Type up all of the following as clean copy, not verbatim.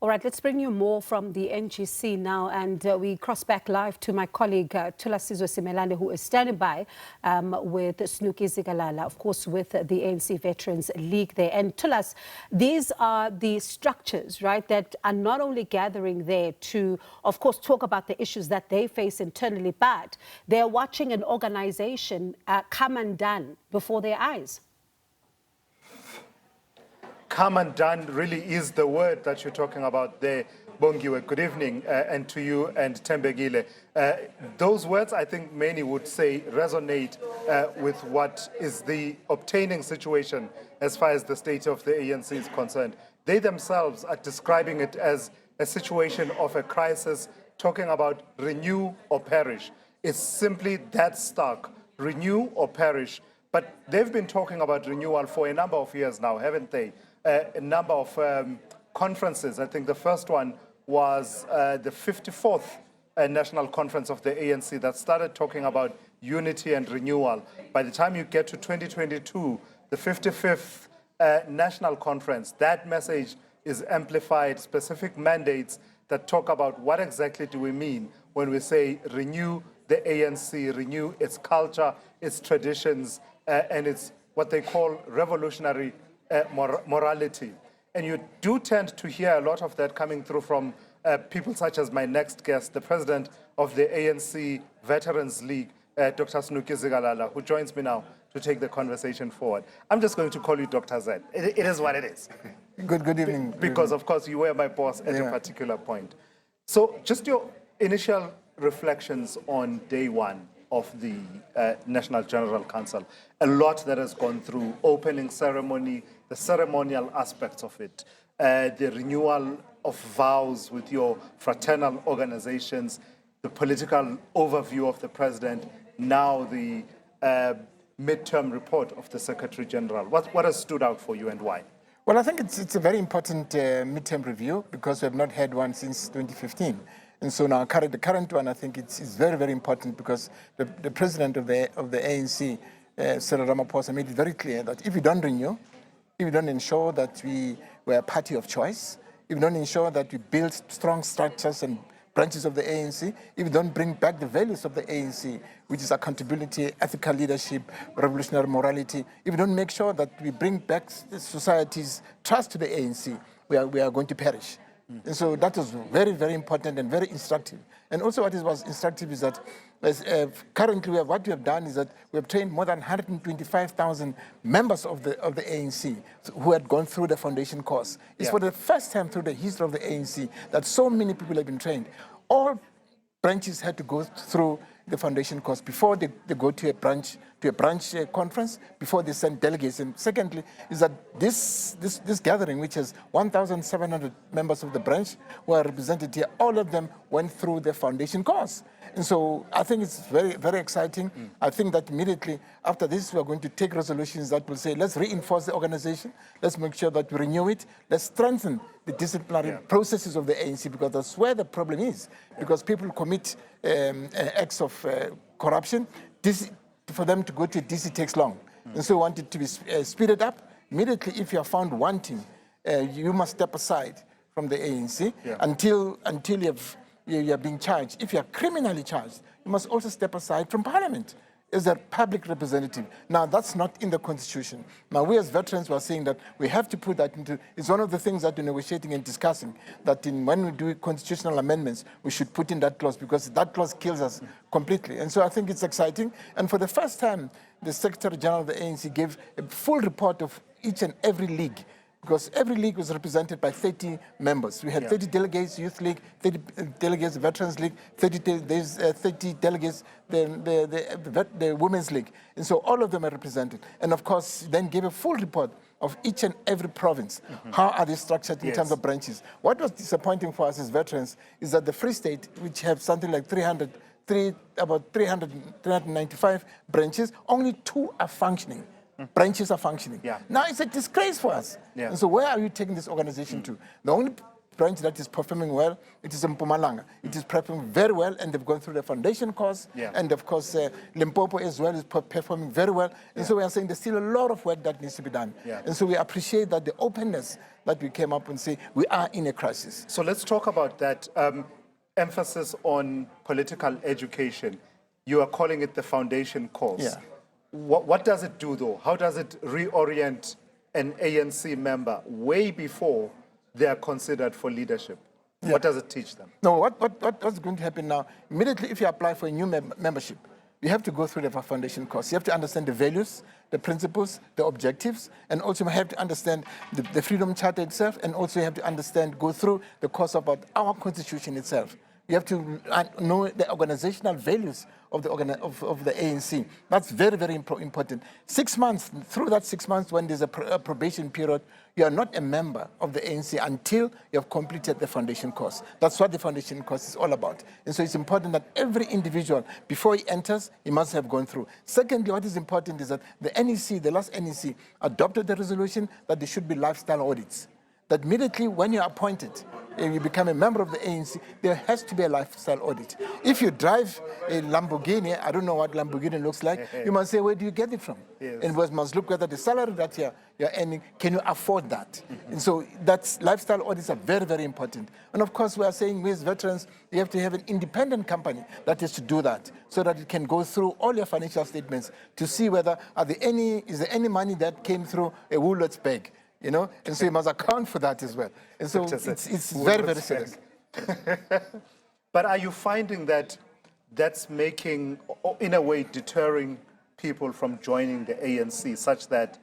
All right, let's bring you more from the NGC now, and we cross back live to my colleague Thulasizwe Simelane, who is standing by with Snuki Zikalala, of course, with the ANC Veterans League there. And Thulas, these are the structures, right, that are not only gathering there to, of course, talk about the issues that they face internally, but they're watching an organization come undone before their eyes. Come undone really is the word that you're talking about there, Bongiwe. Good evening, and to you and Tembegile. Those words, I think many would say, resonate with what is the obtaining situation as far as the state of the ANC is concerned. They themselves are describing it as a situation of a crisis, talking about renew or perish. It's simply that stark, renew or perish. But they've been talking about renewal for a number of years now, haven't they? A number of conferences. I think the first one was the 54th National Conference of the ANC that started talking about unity and renewal. By the time you get to 2022, the 55th National Conference, that message is amplified, specific mandates that talk about what exactly do we mean when we say renew the ANC, renew its culture, its traditions, and its what they call revolutionary morality. And you do tend to hear a lot of that coming through from people such as my next guest, the president of the ANC Veterans League, Dr. Snuki Zikalala, who joins me now to take the conversation forward. I'm just going to call you Dr. Z. It is what it is. Good evening. Because, of course, you were my boss at a particular point. So just your initial reflections on day one of the National General Council. A lot that has gone through, opening ceremony, the ceremonial aspects of it, the renewal of vows with your fraternal organizations, the political overview of the president, now the midterm report of the Secretary General. What has stood out for you and why? Well, I think it's a very important midterm review because we have not had one since 2015. And so now the current one, I think it's very, very important because the president of the ANC, Cyril Ramaphosa, made it very clear that if you don't renew, if you don't ensure that we're a party of choice, if you don't ensure that we build strong structures and branches of the ANC, if you don't bring back the values of the ANC, which is accountability, ethical leadership, revolutionary morality, if you don't make sure that we bring back society's trust to the ANC, we are going to perish. And so that was very, very important and very instructive. And also what was instructive is that currently what we have done is that we have trained more than 125,000 members of the ANC who had gone through the foundation course. It's for the first time through the history of the ANC that so many people have been trained. All branches had to go through the foundation course before they go to a branch conference, before they send delegates. And secondly, is that this gathering, which has 1,700 members of the branch who are represented here, all of them went through the foundation course. And so I think it's very, very exciting. I think that immediately after this, we are going to take resolutions that will say, let's reinforce the organization. Let's make sure that we renew it. Let's strengthen the disciplinary processes of the ANC, because that's where the problem is. Because people commit acts of corruption. For them to go to DC takes long. And so we want it to be speeded up. Immediately, if you are found wanting, you must step aside from the ANC until you are being charged. If you are criminally charged, you must also step aside from Parliament as a public representative. Now, that's not in the Constitution. Now, we as veterans were saying that we have to put that into, it's one of the things that we're negotiating and discussing, that when we do constitutional amendments, we should put in that clause, because that clause kills us completely. And so I think it's exciting. And for the first time, the Secretary General of the ANC gave a full report of each and every league, because every league was represented by 30 members. We had 30 delegates, Youth League, 30 delegates, Veterans League, 30 delegates, the Women's League. And so all of them are represented. And of course, then gave a full report of each and every province. How are they structured in terms of branches? What was disappointing for us as veterans is that the Free State, which have something like about 395 branches, only 2 are functioning. Branches are functioning. Now it's a disgrace for us. And so where are you taking this organization to? The only branch that is performing well, it is in Mpumalanga. It is performing very well, and they've gone through the foundation course. Yeah. And of course, Limpopo as well is performing very well. And so we are saying there's still a lot of work that needs to be done. Yeah. And so we appreciate that the openness that we came up and say we are in a crisis. So let's talk about that. Emphasis on political education. You are calling it the foundation course. Yeah. What does it do, though? How does it reorient an ANC member way before they are considered for leadership? Yeah. What does it teach them? No, what's going to happen now, immediately if you apply for a new membership, you have to go through the foundation course. You have to understand the values, the principles, the objectives, and also you have to understand the Freedom Charter itself, and also you have to go through the course about our constitution itself. You have to know the organizational values of the ANC. That's very, very important. 6 months, through that 6 months when there's a probation period, you are not a member of the ANC until you have completed the foundation course. That's what the foundation course is all about. And so it's important that every individual, before he enters, he must have gone through. Secondly, what is important is that the NEC, the last NEC, adopted the resolution that there should be lifestyle audits. That immediately when you're appointed, and you become a member of the ANC, there has to be a lifestyle audit. If you drive a Lamborghini, I don't know what Lamborghini looks like, you must say, where do you get it from? Yes. And we must look whether the salary that you're earning, can you afford that? And so that's lifestyle audits are very, very important. And of course, we are saying we as veterans, you have to have an independent company that is to do that, so that it can go through all your financial statements to see whether is there any money that came through a Woolworths bag. You know, and so you must account for that as well. And so it's very, very serious. But are you finding that that's making, in a way, deterring people from joining the ANC, such that,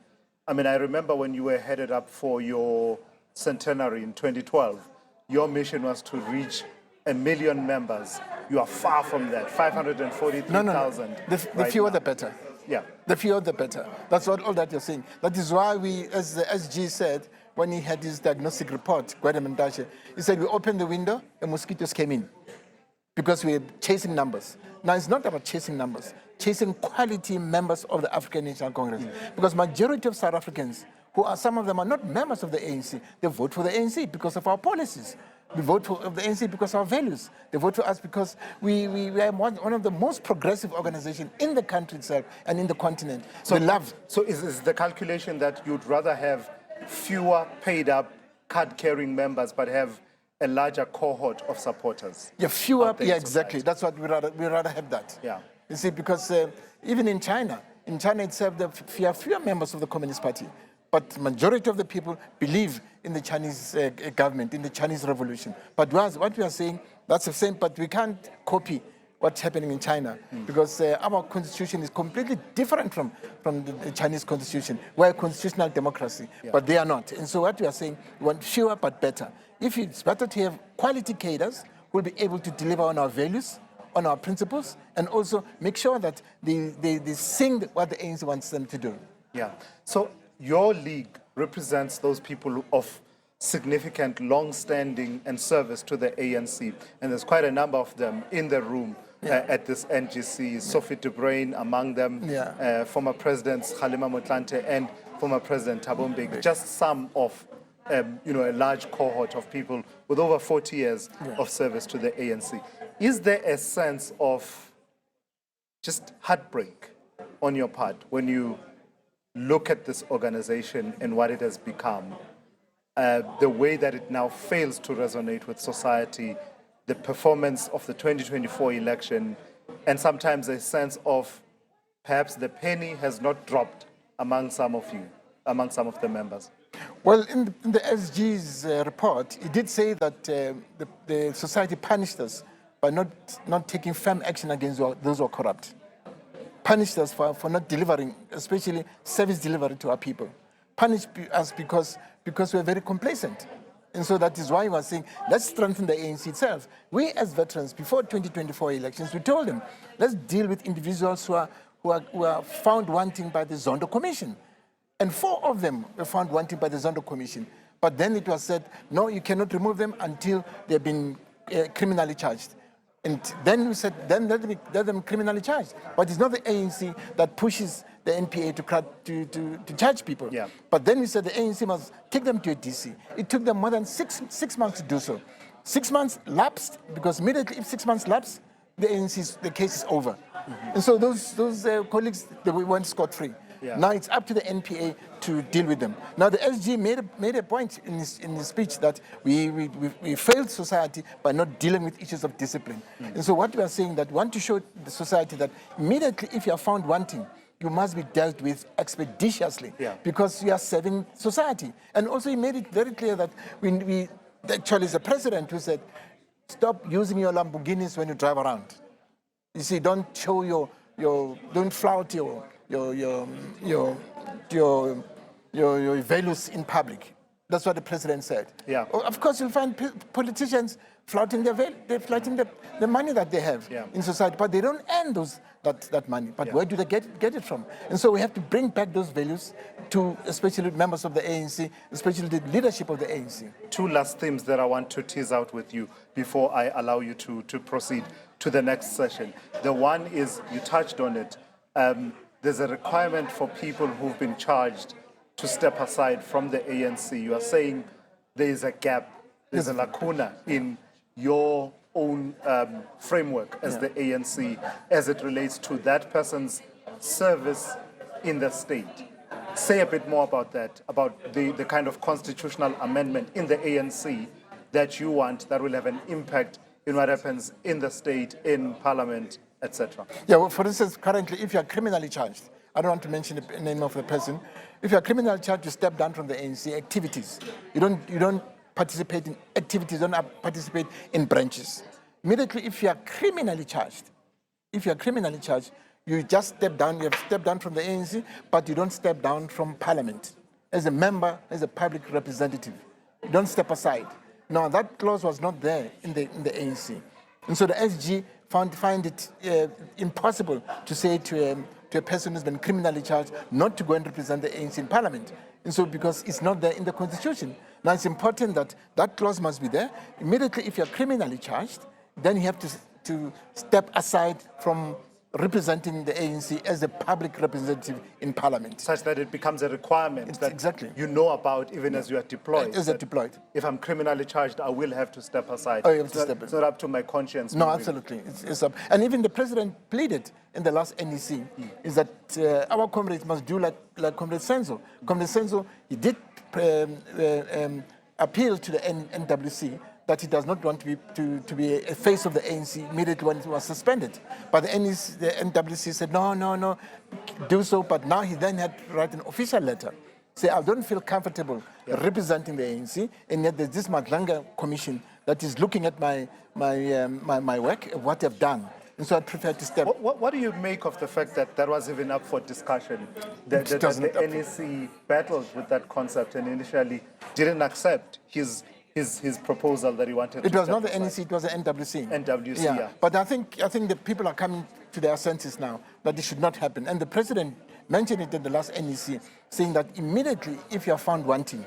I mean, I remember when you were headed up for your centenary in 2012, your mission was to reach 1 million members. You are far from that, 543,000. The fewer the better. Yeah. The fewer the better. That's all that you're saying. That is why we, as the SG said, when he had his diagnostic report, he said we opened the window and mosquitoes came in because we were chasing numbers. Now, it's not about chasing numbers, chasing quality members of the African National Congress. Because majority of South Africans, some of them are not members of the ANC, they vote for the ANC because of our policies. We vote for the ANC because of our values. They vote for us because we are one of the most progressive organizations in the country itself and in the continent. So is the calculation that you'd rather have fewer paid-up, card-carrying members, but have a larger cohort of supporters? Yeah, fewer. Yeah, exactly. Society? That's what we rather have that. Yeah. You see, because even in China itself, there are fewer members of the Communist Party. But majority of the people believe in the Chinese government, in the Chinese revolution. But what we are saying, that's the same, but we can't copy what's happening in China because our constitution is completely different from the Chinese constitution. We're a constitutional democracy, but they are not. And so what we are saying, we want fewer but better. If it's better to have quality cadres who will be able to deliver on our values, on our principles, and also make sure that they sing what the ANC wants them to do. Yeah. So your league represents those people of significant long-standing and service to the ANC, and there's quite a number of them in the room at this NGC. Sophie de Bruyn among them, former Presidents Kgalema Motlanthe and former President Thabo Mbeki. Just some of a large cohort of people with over 40 years of service to the ANC. Is there a sense of just heartbreak on your part when you look at this organization and what it has become, the way that it now fails to resonate with society, the performance of the 2024 election, and sometimes a sense of perhaps the penny has not dropped among some of the members? Well, in the SG's report, it did say that the society punished us by not taking firm action against those who are corrupt. Punished us for not delivering, especially service delivery to our people. Punished us because we're very complacent. And so that is why we're saying, let's strengthen the ANC itself. We as veterans, before 2024 elections, we told them, let's deal with individuals who are found wanting by the Zondo Commission. And 4 of them were found wanting by the Zondo Commission. But then it was said, no, you cannot remove them until they've been criminally charged. And then we said, then let them criminally charged. But it's not the ANC that pushes the NPA to charge people. Yeah. But then we said the ANC must take them to a DC. It took them more than six months to do so. 6 months lapsed, because immediately if 6 months lapsed, the case is over. And so those colleagues, they went scot-free. Yeah. Now it's up to the NPA to deal with them. Now the SG made a point in his speech that we failed society by not dealing with issues of discipline. And so what we are saying, that we want to show the society that immediately if you are found wanting, you must be dealt with expeditiously, because you are serving society. And also he made it very clear that actually it's the president who said, stop using your Lamborghinis when you drive around. You see, don't show don't flout your values in public. That's what the president said. Yeah. Of course, you'll find politicians flouting they're flouting the money that they have in society, but they don't earn that money. But where do they get it from? And so we have to bring back those values to especially members of the ANC, especially the leadership of the ANC. Two last themes that I want to tease out with you before I allow you to proceed to the next session. The one is, you touched on it, there's a requirement for people who've been charged to step aside from the ANC. You are saying there is a gap, there's a lacuna in your own framework as the ANC as it relates to that person's service in the state. Say a bit more about that, about the kind of constitutional amendment in the ANC that you want that will have an impact in what happens in the state, in parliament, etc. Yeah, well, for instance, currently, if you are criminally charged, I don't want to mention the name of the person. If you are criminally charged, you step down from the ANC activities. You don't participate in activities, don't participate in branches. Immediately, if you are criminally charged, you just step down. You have stepped down from the ANC, but you don't step down from parliament. As a member, as a public representative, you don't step aside. Now, that clause was not there in the ANC. And so the SG find it impossible to say to a person who's been criminally charged not to go and represent the ANC in parliament. And so because it's not there in the constitution. Now it's important that that clause must be there. Immediately if you're criminally charged, then you have to step aside from representing the ANC as a public representative in parliament. Such that it becomes a requirement that exactly. you know about even as you are deployed. As you're deployed. If I'm criminally charged, I will have to step aside. Oh, you have to step aside. It's not up to my conscience. No, absolutely. It's up. And even the president pleaded in the last NEC is that our comrades must do like Comrade Senzo. Comrade Senzo, he did appeal to the NWC that he does not want to be a face of the ANC immediately when it was suspended. But the NWC said, no, do so. But now he then had to write an official letter. Say, I don't feel comfortable representing the ANC, and yet there's this Madlanga commission that is looking at my work, what I've done. And so I prefer to step. What do you make of the fact that that was even up for discussion? That the NEC battled with that concept and initially didn't accept his proposal that he wanted to. It was not the NEC, it was the NWC. NWC, yeah. But I think the people are coming to their senses now that it should not happen. And the president mentioned it in the last NEC, saying that immediately if you are found wanting,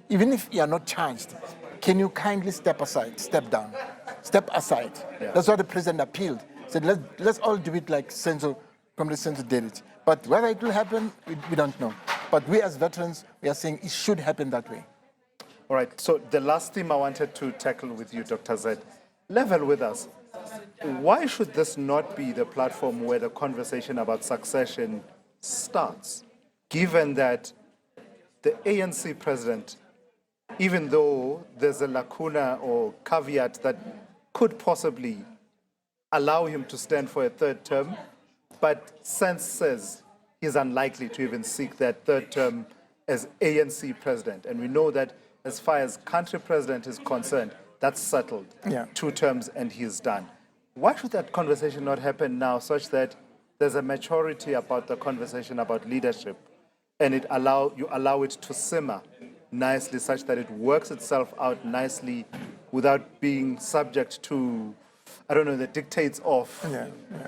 even if you are not charged, can you kindly step aside, step down, step aside. Yeah. That's why the president appealed. Said, let's all do it like Comrade Senzo did it. But whether it will happen, we don't know. But we as veterans, we are saying it should happen that way. All right, so the last theme I wanted to tackle with you, Dr. Z, level with us. Why should this not be the platform where the conversation about succession starts, given that the ANC president, even though there's a lacuna or caveat that could possibly allow him to stand for a third term, but sense says he's unlikely to even seek that third term as ANC president. And we know that as far as country president is concerned, that's settled. Yeah. 2 terms and he's done. Why should that conversation not happen now such that there's a maturity about the conversation about leadership and you allow it to simmer nicely such that it works itself out nicely without being subject to, I don't know, the dictates of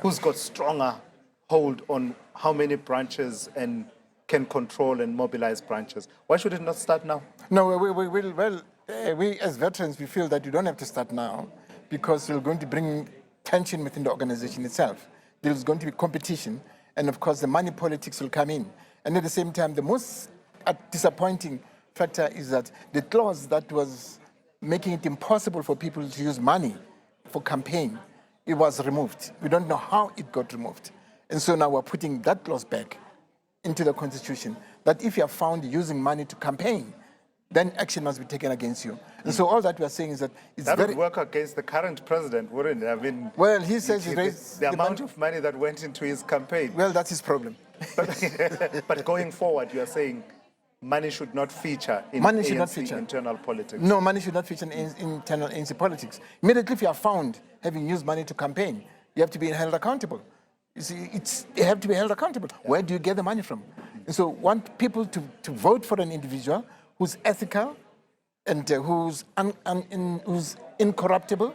who's got stronger hold on how many branches and can control and mobilize branches. Why should it not start now? No, we as veterans, we feel that you don't have to start now because we're going to bring tension within the organization itself. There's going to be competition. And of course, the money politics will come in. And at the same time, the most disappointing factor is that the clause that was making it impossible for people to use money for campaign, it was removed. We don't know how it got removed. And so now we're putting that clause back into the Constitution, that if you are found using money to campaign, then action must be taken against you. And so all that we are saying is that it's that very... would work against the current president, wouldn't it? I mean, well, he says he raised the amount of money that went into his campaign. Well, that's his problem. But going forward, you are saying money should not feature in Money should ANC not feature. internal politics. No, money should not feature in internal ANC politics. Immediately if you are found having used money to campaign, you have to be held accountable. You see, you have to be held accountable. Yeah. Where do you get the money from? And so want people to vote for an individual who's ethical and who's incorruptible,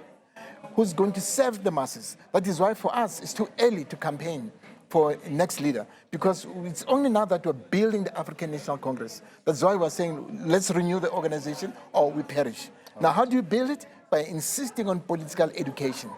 who's going to serve the masses. That is why for us it's too early to campaign for next leader, because it's only now that we're building the African National Congress. That's why we're saying, let's renew the organization or we perish. Now, how do you build it? By insisting on political education.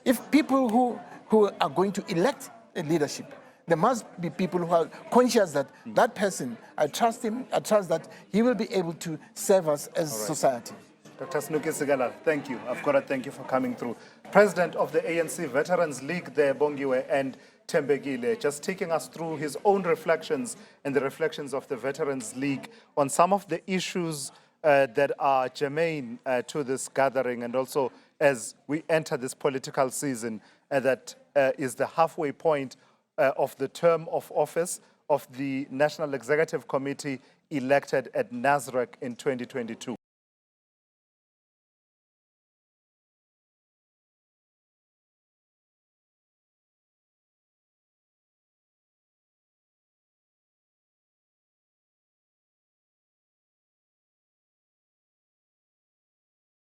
If people who are going to elect a leadership, there must be people who are conscious that that person, I trust him, I trust that he will be able to serve us as society. Dr. Snuki Zikalala, thank you. I've got to thank you for coming through. President of the ANC Veterans League there, Bongiwe, and Thembekile, just taking us through his own reflections and the reflections of the Veterans League on some of the issues that are germane to this gathering, and also as we enter this political season that is the halfway point of the term of office of the National Executive Committee elected at Nasrec in 2022.